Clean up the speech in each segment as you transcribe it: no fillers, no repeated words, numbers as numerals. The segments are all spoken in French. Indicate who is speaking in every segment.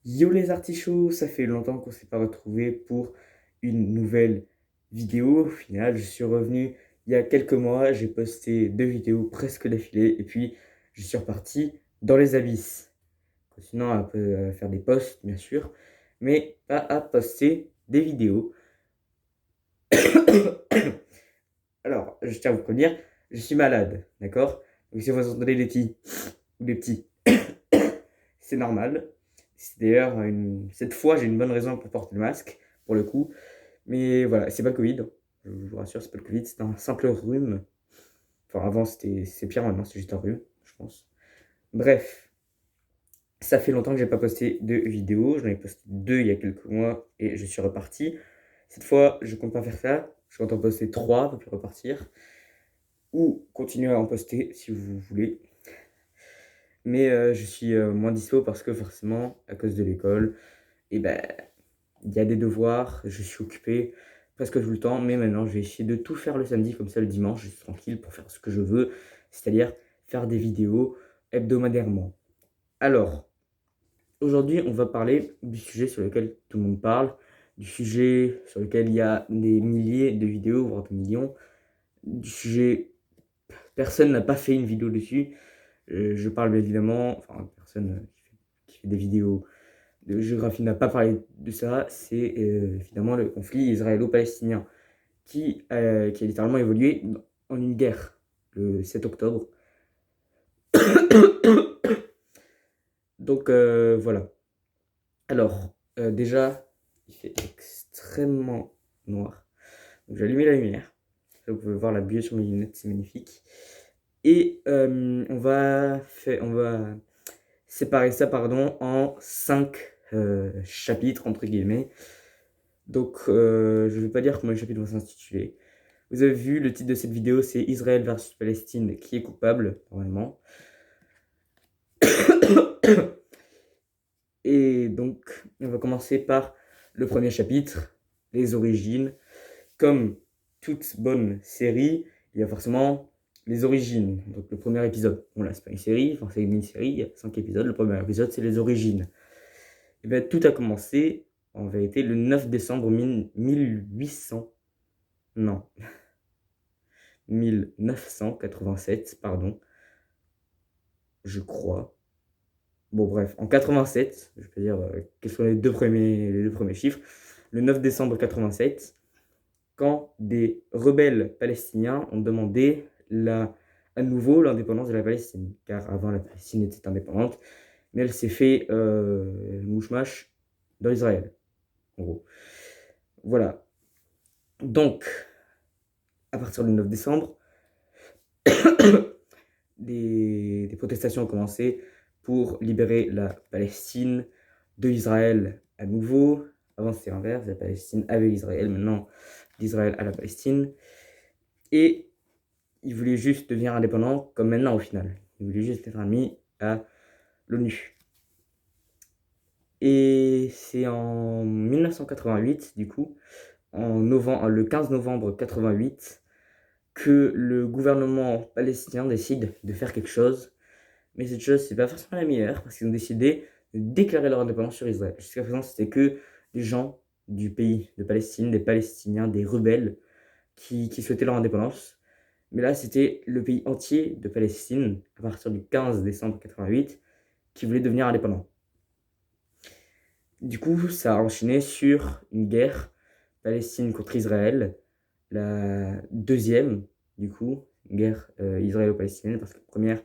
Speaker 1: Yo les artichauts, ça fait longtemps qu'on s'est pas retrouvés pour une nouvelle vidéo. Au final, je suis revenu il y a quelques mois, j'ai posté 2 vidéos presque d'affilée et puis je suis reparti dans les abysses. Continuant à faire des posts, bien sûr, mais pas à poster des vidéos. Alors, je tiens à vous prévenir, je suis malade, d'accord? Donc si vous entendez des petits ou des petits, c'est normal. C'est d'ailleurs cette fois, j'ai une bonne raison pour porter le masque, pour le coup. Mais voilà, c'est pas le Covid. Je vous rassure, c'est pas le Covid, c'est un simple rhume. Enfin, avant, c'est pire, maintenant, c'est juste un rhume, je pense. Bref, ça fait longtemps que j'ai pas posté de vidéo. J'en ai posté 2 il y a quelques mois et je suis reparti. Cette fois, je compte pas faire ça. Je compte en poster 3 pour puis repartir. Ou continuer à en poster si vous voulez. Mais je suis moins dispo parce que forcément, à cause de l'école, et ben, il y a des devoirs, je suis occupé presque tout le temps, mais maintenant je vais essayer de tout faire le samedi, comme ça le dimanche, je suis tranquille pour faire ce que je veux, c'est-à-dire faire des vidéos hebdomadairement. Alors, aujourd'hui, on va parler du sujet sur lequel tout le monde parle, du sujet sur lequel il y a des milliers de vidéos, voire des millions, du sujet, personne n'a pas fait une vidéo dessus. Je parle évidemment, enfin, personne qui fait des vidéos de géographie n'a pas parlé de ça, c'est évidemment le conflit israélo-palestinien qui a littéralement évolué en une guerre le 7 octobre. Donc voilà. Alors, déjà, il fait extrêmement noir. Donc j'ai allumé la lumière. Là, vous pouvez voir la buée sur mes lunettes, c'est magnifique. Et on va séparer ça pardon, en 5 chapitres, entre guillemets. Donc, je ne vais pas dire comment les chapitres vont s'intituler. Vous avez vu, le titre de cette vidéo, c'est Israël versus Palestine, qui est coupable, normalement. Et donc, on va commencer par le premier chapitre, les origines. Comme toute bonne série, il y a forcément les origines. Donc, le premier épisode, bon là, c'est pas une série, enfin, c'est une mini-série, il y a 5 épisodes. Le premier épisode, c'est les origines. Et bien, tout a commencé, en vérité, le 9 décembre 1800. Non, 1987, pardon, je crois. Bon, bref, en 87, je peux dire quels sont les deux premiers chiffres. Le 9 décembre 87, quand des rebelles palestiniens ont demandé à nouveau l'indépendance de la Palestine. Car avant, la Palestine était indépendante, mais elle s'est fait mouche-mâche dans Israël, en gros. Voilà. Donc, à partir du 9 décembre, des protestations ont commencé pour libérer la Palestine de l'Israël à nouveau. Avant, c'était l'inverse, la Palestine avait l'Israël, maintenant, l'Israël à la Palestine. Et ils voulaient juste devenir indépendants, comme maintenant au final. Ils voulaient juste être admis à l'ONU. Et c'est en 1988, du coup, le 15 novembre 88, que le gouvernement palestinien décide de faire quelque chose. Mais cette chose, c'est pas forcément la meilleure, parce qu'ils ont décidé de déclarer leur indépendance sur Israël. Jusqu'à présent, c'était que des gens du pays de Palestine, des Palestiniens, des rebelles, qui souhaitaient leur indépendance. Mais là, c'était le pays entier de Palestine, à partir du 15 décembre 88, qui voulait devenir indépendant. Du coup, ça a enchaîné sur une guerre Palestine contre Israël, la deuxième, du coup, guerre israélo-palestinienne, parce que la première,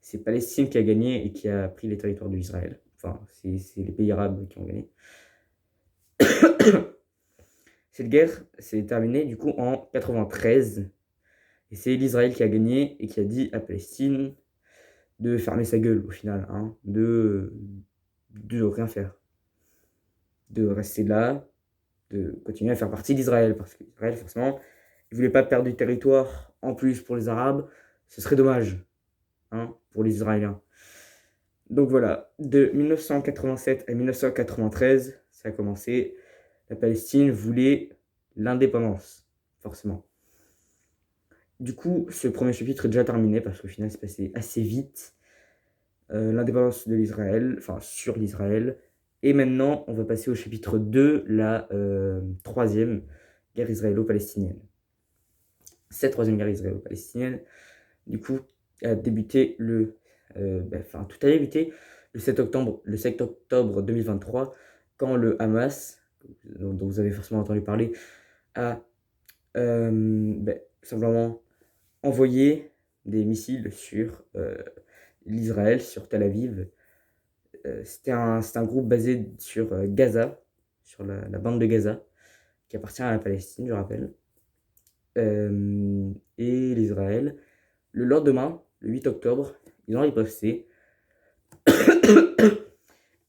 Speaker 1: c'est Palestine qui a gagné et qui a pris les territoires d'Israël. Enfin, c'est les pays arabes qui ont gagné. Cette guerre s'est terminée du coup en 93. Et c'est l'Israël qui a gagné et qui a dit à Palestine de fermer sa gueule au final, hein, de rien faire. De rester là, de continuer à faire partie d'Israël. Parce qu'Israël, forcément, il ne voulait pas perdre du territoire en plus pour les Arabes. Ce serait dommage, hein, pour les Israéliens. Donc voilà, de 1987 à 1993, ça a commencé. La Palestine voulait l'indépendance, forcément. Du coup, ce premier chapitre est déjà terminé parce qu'au final, c'est passé assez vite. L'indépendance de l'Israël, enfin sur l'Israël, Et maintenant, on va passer au chapitre 2, la troisième guerre israélo-palestinienne. Cette troisième guerre israélo-palestinienne, du coup, a débuté tout a débuté le 7 octobre 2023, quand le Hamas, dont vous avez forcément entendu parler, a simplement envoyé des missiles sur l'Israël, sur Tel Aviv. C'était un groupe basé sur Gaza, sur la bande de Gaza, qui appartient à la Palestine, je rappelle. Et l'Israël, le lendemain, le 8 octobre, ils ont riposté.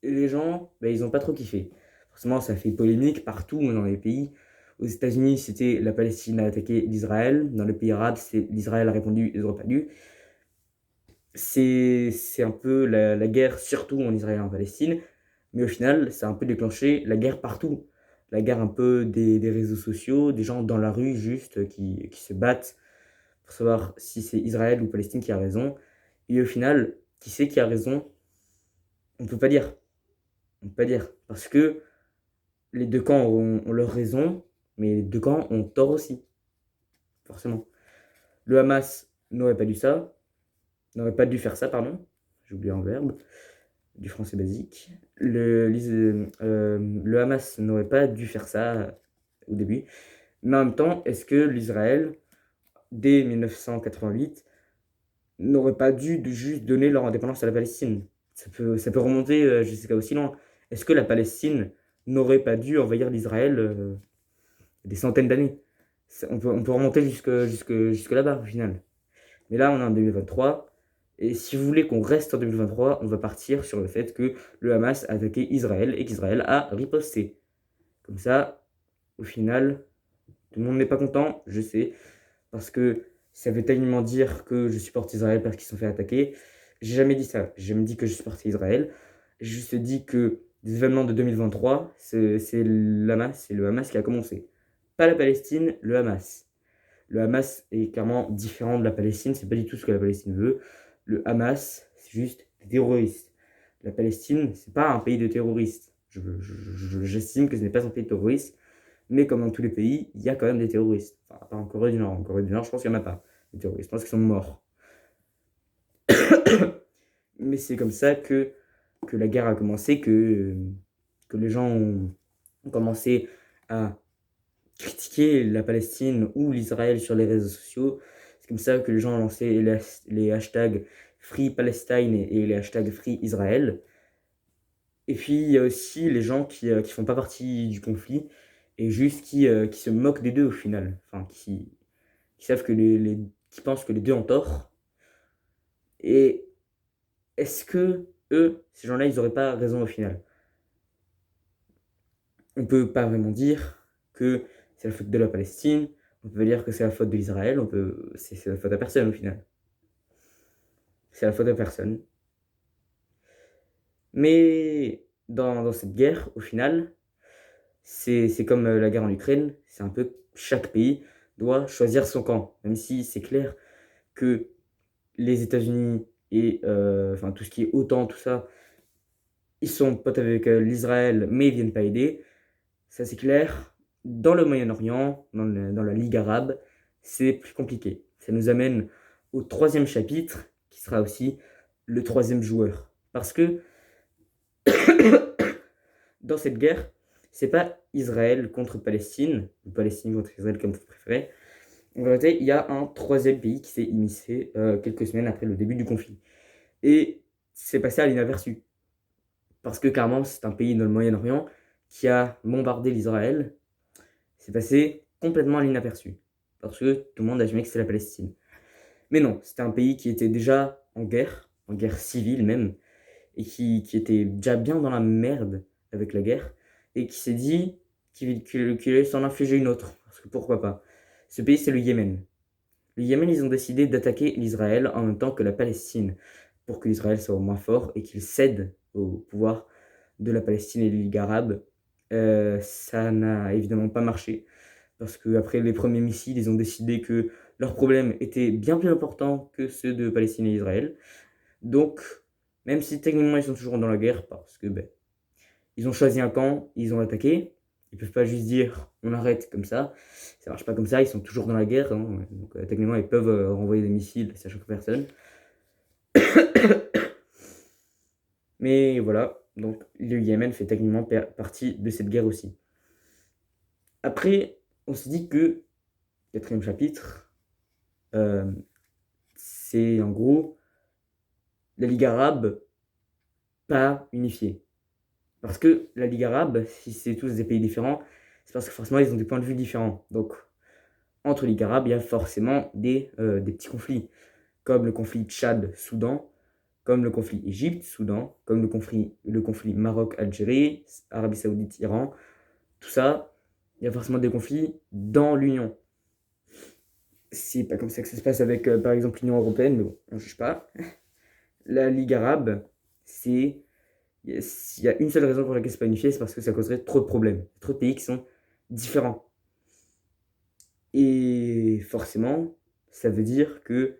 Speaker 1: Et les gens, ils n'ont pas trop kiffé. Forcément, ça fait polémique partout dans les pays. Aux États-Unis, c'était la Palestine a attaqué l'Israël. Dans les pays arabes, c'est l'Israël a répondu, ils n'ont pas dû. C'est un peu la guerre, surtout en Israël et en Palestine. Mais au final, ça a un peu déclenché la guerre partout. La guerre un peu des réseaux sociaux, des gens dans la rue juste qui se battent pour savoir si c'est Israël ou Palestine qui a raison. Et au final, qui c'est qui a raison? On ne peut pas dire. On ne peut pas dire. Parce que les deux camps ont leur raison, mais les deux camps ont tort aussi. Forcément. Le Hamas n'aurait pas dû faire ça, pardon. J'ai oublié un verbe. Du français basique. Le Hamas n'aurait pas dû faire ça au début. Mais en même temps, est-ce que l'Israël, dès 1988, n'aurait pas dû juste donner leur indépendance à la Palestine? Ça peut remonter jusqu'à aussi loin. Est-ce que la Palestine n'aurait pas dû envahir l'Israël des centaines d'années? On peut remonter jusque là-bas, au final. Mais là, on est en 2023. Et si vous voulez qu'on reste en 2023, on va partir sur le fait que le Hamas a attaqué Israël et qu'Israël a riposté. Comme ça, au final, tout le monde n'est pas content, je sais. Parce que ça veut tellement dire que je supporte Israël parce qu'ils se sont fait attaquer. J'ai jamais dit ça. J'ai jamais dit que je supportais Israël. J'ai juste dit que les événements de 2023, c'est le Hamas qui a commencé. Pas la Palestine, le Hamas. Le Hamas est clairement différent de la Palestine. C'est pas du tout ce que la Palestine veut. Le Hamas, c'est juste des terroristes. La Palestine, c'est pas un pays de terroristes. J'estime que ce n'est pas un pays de terroristes. Mais comme dans tous les pays, il y a quand même des terroristes. Enfin, à part en Corée du Nord. En Corée du Nord, je pense qu'il n'y en a pas. Des terroristes. Je pense qu'ils sont morts. Mais c'est comme ça que la guerre a commencé, que les gens ont commencé à critiquer la Palestine ou l'Israël sur les réseaux sociaux. C'est comme ça que les gens ont lancé les hashtags Free Palestine et les hashtags Free Israël. Et puis il y a aussi les gens qui font pas partie du conflit et juste qui se moquent des deux au final. Enfin, qui savent que qui pensent que les deux ont tort. Et est-ce que eux, ces gens-là, ils auraient pas raison au final? On peut pas vraiment dire que c'est la faute de la Palestine, on peut dire que c'est la faute de l'Israël, c'est la faute à personne au final. C'est la faute à personne. Mais dans cette guerre, au final, c'est comme la guerre en Ukraine, c'est un peu chaque pays doit choisir son camp. Même si c'est clair que les États-Unis et tout ce qui est OTAN, tout ça, ils sont potes avec l'Israël, mais ils viennent pas aider. Ça c'est clair. Dans le Moyen-Orient, dans la Ligue arabe, c'est plus compliqué. Ça nous amène au troisième chapitre, qui sera aussi le troisième joueur. Parce que dans cette guerre, c'est pas Israël contre Palestine, ou Palestine contre Israël comme vous préférez. En vérité, il y a un troisième pays qui s'est immiscé quelques semaines après le début du conflit. Et c'est passé à l'inaperçu. Parce que carrément, c'est un pays dans le Moyen-Orient qui a bombardé l'Israël. C'est passé complètement à l'inaperçu. Parce que tout le monde a estimé que c'était la Palestine. Mais non, c'était un pays qui était déjà en guerre civile même, et qui était déjà bien dans la merde avec la guerre, et qui s'est dit qu'il allait s'en infliger une autre. Parce que pourquoi pas. Ce pays, c'est le Yémen. Le Yémen, ils ont décidé d'attaquer l'Israël en même temps que la Palestine, pour que l'Israël soit moins fort et qu'il cède au pouvoir de la Palestine et de la Ligue arabe. Ça n'a évidemment pas marché, parce qu'après les premiers missiles, ils ont décidé que leurs problèmes étaient bien plus importants que ceux de Palestine et Israël. Donc, même si techniquement ils sont toujours dans la guerre, parce que Ils ont choisi un camp, ils ont attaqué. Ils peuvent pas juste dire on arrête comme ça. Ça marche pas comme ça, ils sont toujours dans la guerre. Hein. Donc techniquement, ils peuvent renvoyer des missiles à chaque personne. Mais voilà, donc le Yémen fait techniquement partie de cette guerre aussi. Après, on se dit que, quatrième chapitre, c'est en gros la Ligue arabe pas unifiée. Parce que la Ligue arabe, si c'est tous des pays différents, c'est parce que forcément ils ont des points de vue différents. Donc, entre Ligue arabe, il y a forcément des petits conflits, comme le conflit Tchad-Soudan, comme le conflit Égypte-Soudan, comme le conflit Maroc-Algérie, Arabie Saoudite-Iran. Tout ça, il y a forcément des conflits dans l'Union. C'est pas comme ça que ça se passe avec, par exemple, l'Union européenne, mais bon, on ne juge pas. La Ligue arabe, c'est. Il y a une seule raison pour laquelle c'est pas unifié, c'est parce que ça causerait trop de problèmes. Trop de pays qui sont différents. Et forcément, ça veut dire qu'il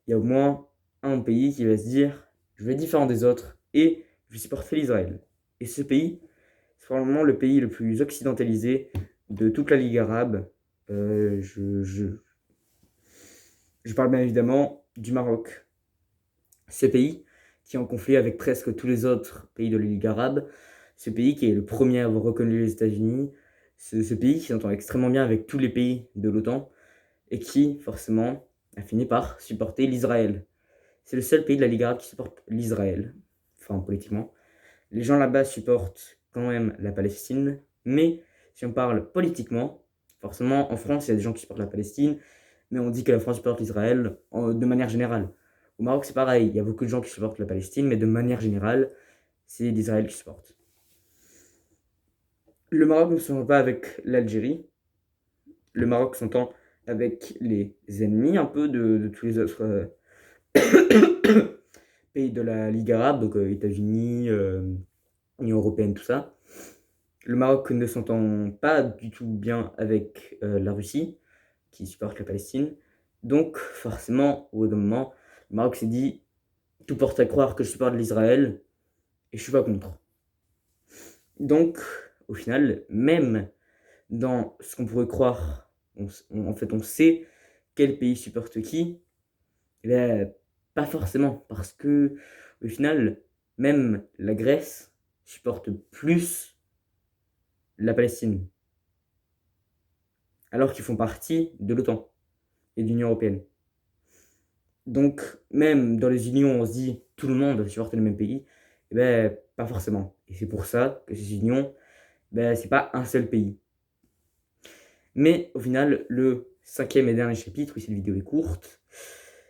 Speaker 1: y a au moins un pays qui va se dire je vais être différent des autres et je vais supporter l'Israël. Et ce pays, c'est probablement le pays le plus occidentalisé de toute la Ligue arabe. Je parle bien évidemment du Maroc. Ce pays qui est en conflit avec presque tous les autres pays de la Ligue arabe, ce pays qui est le premier à avoir reconnu les États-Unis, ce pays qui s'entend extrêmement bien avec tous les pays de l'OTAN et qui, forcément, a fini par supporter l'Israël. C'est le seul pays de la Ligue arabe qui supporte l'Israël, enfin politiquement. Les gens là-bas supportent quand même la Palestine, mais si on parle politiquement, forcément en France il y a des gens qui supportent la Palestine, mais on dit que la France supporte l'Israël de manière générale. Au Maroc c'est pareil, il y a beaucoup de gens qui supportent la Palestine, mais de manière générale, c'est l'Israël qui supporte. Le Maroc ne s'entend pas avec l'Algérie. Le Maroc s'entend avec les ennemis un peu de tous les autres pays de la Ligue arabe, donc États-Unis, Union européenne, tout ça. Le Maroc ne s'entend pas du tout bien avec la Russie, qui supporte la Palestine. Donc, forcément, au bout d'un moment, le Maroc s'est dit tout porte à croire que je supporte l'Israël et je suis pas contre. Donc, au final, même dans ce qu'on pourrait croire, en fait, on sait quel pays supporte qui, ben, pas forcément, parce que au final, même la Grèce supporte plus la Palestine, alors qu'ils font partie de l'OTAN et de l'Union européenne. Donc, même dans les unions, on se dit tout le monde supporte le même pays, eh ben, pas forcément. Et c'est pour ça que ces unions, ben, c'est pas un seul pays. Mais au final, le cinquième et dernier chapitre, oui, cette vidéo est courte,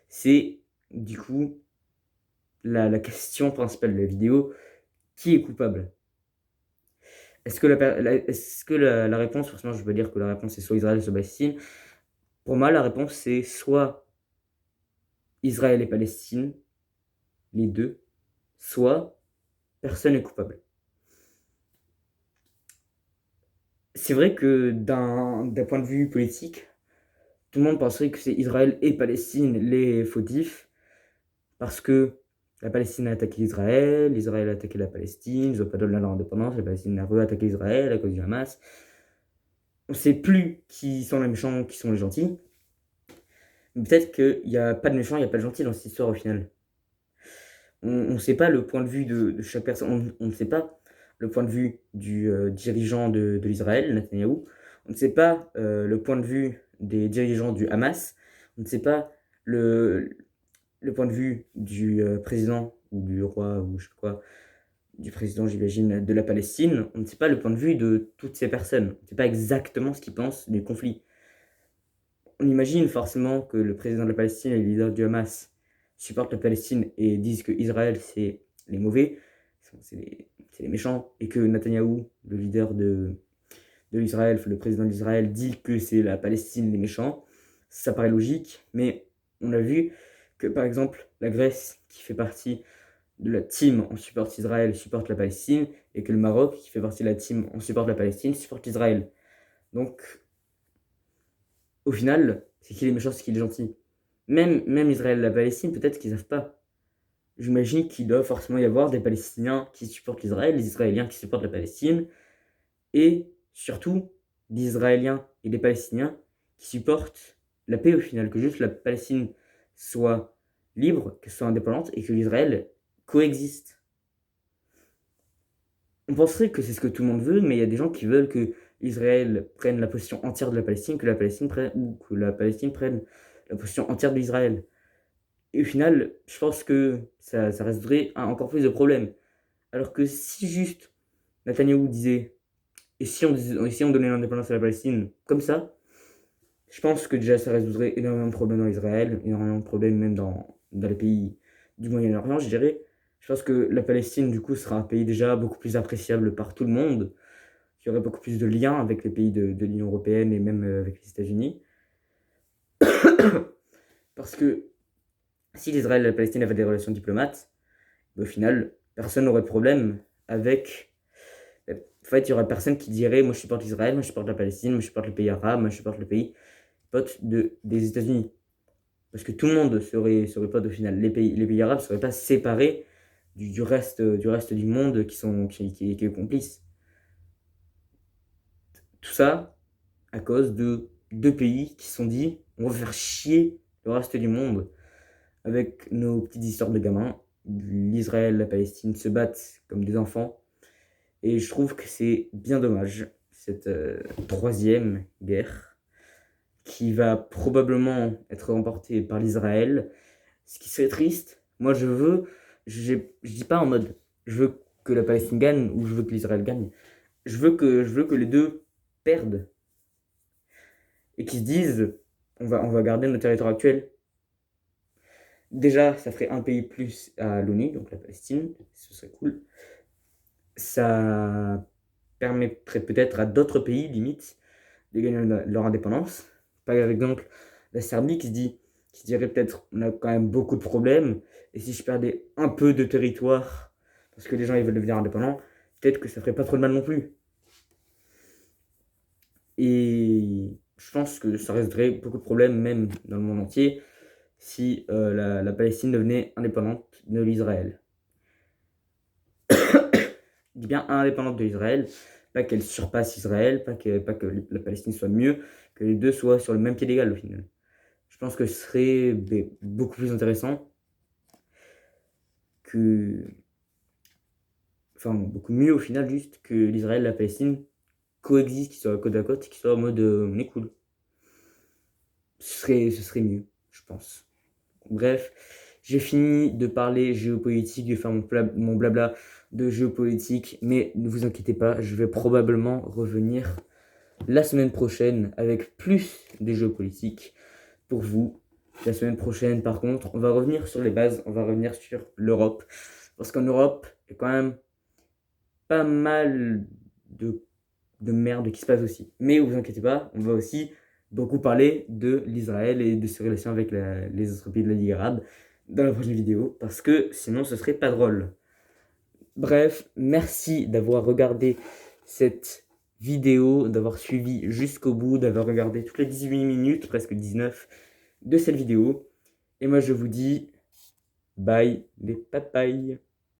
Speaker 1: c'est du coup la question principale de la vidéo, qui est coupable? Est-ce que la réponse, forcément je veux dire que la réponse c'est soit Israël, soit Palestine. Pour moi, la réponse c'est soit Israël et Palestine, les deux, soit personne n'est coupable. C'est vrai que d'un point de vue politique, tout le monde penserait que c'est Israël et Palestine les fautifs, parce que la Palestine a attaqué Israël, Israël a attaqué la Palestine, ils n'ont pas donné leur indépendance, la Palestine a re-attaqué Israël à cause du Hamas. On ne sait plus qui sont les méchants, qui sont les gentils. Mais peut-être qu'il n'y a pas de méchants, il n'y a pas de gentils dans cette histoire au final. On ne sait pas le point de vue de chaque personne, on ne sait pas le point de vue du dirigeant de l'Israël, Netanyahou, on ne sait pas le point de vue des dirigeants du Hamas, on ne sait pas le point de vue du président ou du roi ou je sais pas quoi, du président j'imagine de la Palestine, on ne sait pas le point de vue de toutes ces personnes, on ne sait pas exactement ce qu'ils pensent du conflit. On imagine forcément que le président de la Palestine et le leader du Hamas supportent la Palestine et disent que Israël c'est les mauvais, c'est les méchants, et que Netanyahou, le leader de l'Israël, le président d'Israël, dit que c'est la Palestine les méchants. Ça paraît logique, mais on a vu que par exemple la Grèce, qui fait partie de la team on supporte Israël, supporte la Palestine, et que le Maroc, qui fait partie de la team on supporte la Palestine, supporte Israël. Donc, au final, c'est qui les méchants, c'est qui les gentils. Même Israël et la Palestine, peut-être qu'ils savent pas. j'imagine qu'il doit forcément y avoir des Palestiniens qui supportent l'Israël, des Israéliens qui supportent la Palestine, et surtout des Israéliens et des Palestiniens qui supportent la paix au final, que juste la Palestine soit libre, que soit indépendante et que l'Israël coexiste. On penserait que c'est ce que tout le monde veut, mais il y a des gens qui veulent que Israël prenne la position entière de la Palestine, que la Palestine prenne la position entière de l'Israël. Et au final, je pense que ça résoudrait encore plus de problèmes. Alors que si juste Netanyahou disait, et si on donnait l'indépendance à la Palestine comme ça, je pense que déjà ça résoudrait énormément de problèmes dans Israël, énormément de problèmes même dans les pays du Moyen-Orient, je dirais. Je pense que la Palestine, du coup, sera un pays déjà beaucoup plus appréciable par tout le monde, qui aurait beaucoup plus de liens avec les pays de l'Union européenne et même avec les États-Unis. Parce que si l'Israël et la Palestine avaient des relations diplomates, au final, personne n'aurait de problème avec. En fait, il y aurait personne qui dirait moi je supporte l'Israël, moi je supporte la Palestine, moi je supporte le pays arabe, moi je supporte le pays pote des États-Unis. Parce que tout le monde serait pote au final. Les pays arabes ne seraient pas séparés du reste du monde qui est complice. Tout ça à cause de deux pays qui se sont dit on va faire chier le reste du monde avec nos petites histoires de gamins. L'Israël, la Palestine se battent comme des enfants. Et je trouve que c'est bien dommage, cette troisième guerre, qui va probablement être remportée par l'Israël. Ce qui serait triste, moi je dis pas en mode je veux que la Palestine gagne ou je veux que l'Israël gagne. Je veux que les deux perdent et qu'ils se disent on va garder notre territoire actuel. Déjà, ça ferait un pays plus à l'ONU, donc la Palestine, ce serait cool. Ça permettrait peut-être à d'autres pays, limite, de gagner leur indépendance. Par exemple, la Serbie qui dirait peut-être on a quand même beaucoup de problèmes, et si je perdais un peu de territoire, parce que les gens ils veulent devenir indépendants, peut-être que ça ferait pas trop de mal non plus. Et je pense que ça résoudrait beaucoup de problèmes, même dans le monde entier, si la Palestine devenait indépendante de l'Israël. Je dis bien indépendante de l'Israël, pas qu'elle surpasse Israël, pas que la Palestine soit mieux, que les deux soient sur le même pied d'égal au final. Je pense que ce serait beaucoup plus intéressant que. Enfin, beaucoup mieux au final, juste que l'Israël et la Palestine coexistent, qu'ils soient côte à côte, qu'ils soient en mode on est cool. Ce serait mieux, je pense. Bref, j'ai fini de parler géopolitique, de faire mon blabla de géopolitique, mais ne vous inquiétez pas, je vais probablement revenir la semaine prochaine avec plus de géopolitique pour vous. La semaine prochaine, par contre, on va revenir sur les bases, on va revenir sur l'Europe, parce qu'en Europe, il y a quand même pas mal de merde qui se passe aussi. Mais vous inquiétez pas, on va aussi beaucoup parler de l'Israël et de ses relations avec les autres pays de la Ligue arabe dans la prochaine vidéo, parce que sinon ce serait pas drôle. Bref, merci d'avoir regardé cette vidéo, d'avoir suivi jusqu'au bout, d'avoir regardé toutes les 18 minutes, presque 19, de cette vidéo. Et moi je vous dis bye les papayes.